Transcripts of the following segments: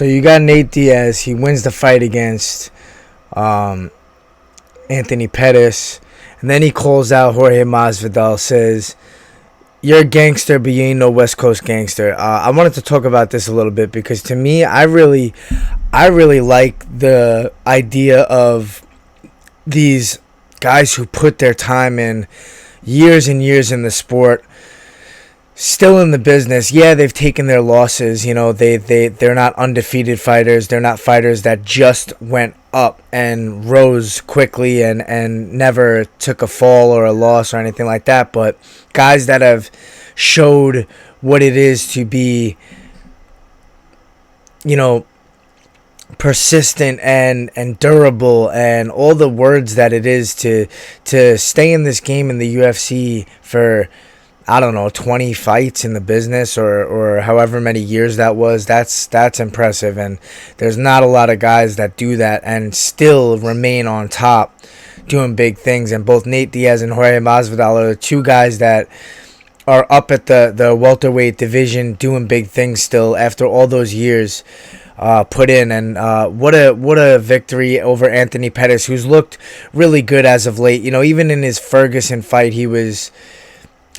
So you got Nate Diaz. He wins the fight against Anthony Pettis. And then he calls out Jorge Masvidal, says, "You're a gangster, but you ain't no West Coast gangster." I wanted to talk about this a little bit because to me, I really like the idea of these guys who put their time in, years and years in the sport, still in the business. Yeah, they've taken their losses. You know, they're not undefeated fighters. They're not fighters that just went up and rose quickly and never took a fall or a loss or anything like that. But guys that have showed what it is to be, you know, persistent and durable and all the words that it is to stay in this game in the UFC for, I don't know, 20 fights in the business or however many years that was. That's impressive, and there's not a lot of guys that do that and still remain on top doing big things. And both Nate Diaz and Jorge Masvidal are the two guys that are up at the welterweight division doing big things still after all those years put in. And what a victory over Anthony Pettis, who's looked really good as of late. You know, even in his Ferguson fight, he was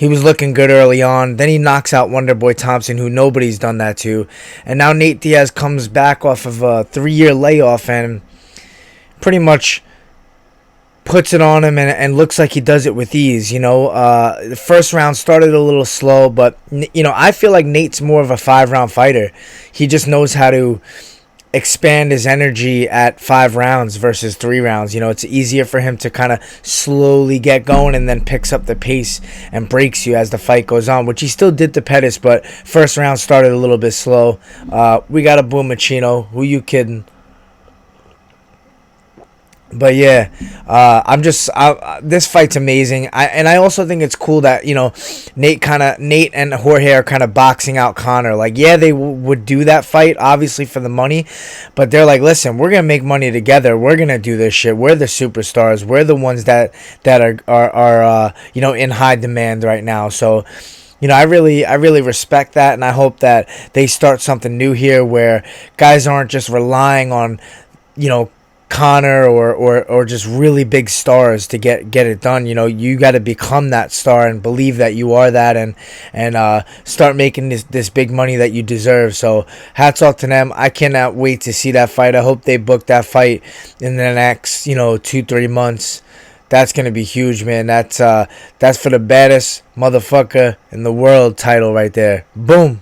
looking good early on. Then he knocks out Wonderboy Thompson, who nobody's done that to. And now Nate Diaz comes back off of a 3-year layoff and pretty much puts it on him and looks like he does it with ease. You know, the first round started a little slow, but, you know, I feel like Nate's more of a 5-round fighter. He just knows how to expand his energy at 5 rounds versus 3 rounds. You know, it's easier for him to kind of slowly get going and then picks up the pace and breaks you as the fight goes on, which he still did to Pettis, but first round started a little bit slow. We got a Boom Machino. Who you kidding? But yeah, this fight's amazing. I also think it's cool that, you know, Nate and Jorge are kind of boxing out Conor. Like, yeah, they would do that fight obviously for the money, but they're like, listen, we're gonna make money together. We're gonna do this shit. We're the superstars. We're the ones that are you know, in high demand right now. So, you know, I really respect that, and I hope that they start something new here where guys aren't just relying on, you know, Conor or just really big stars to get it done. You know, you got to become that star and believe that you are that, and start making this big money that you deserve. So hats off to them. I cannot wait to see that fight. I hope they book that fight in the next, you know, 2-3 months. That's gonna be huge, man. That's for the baddest motherfucker in the world title right there. Boom.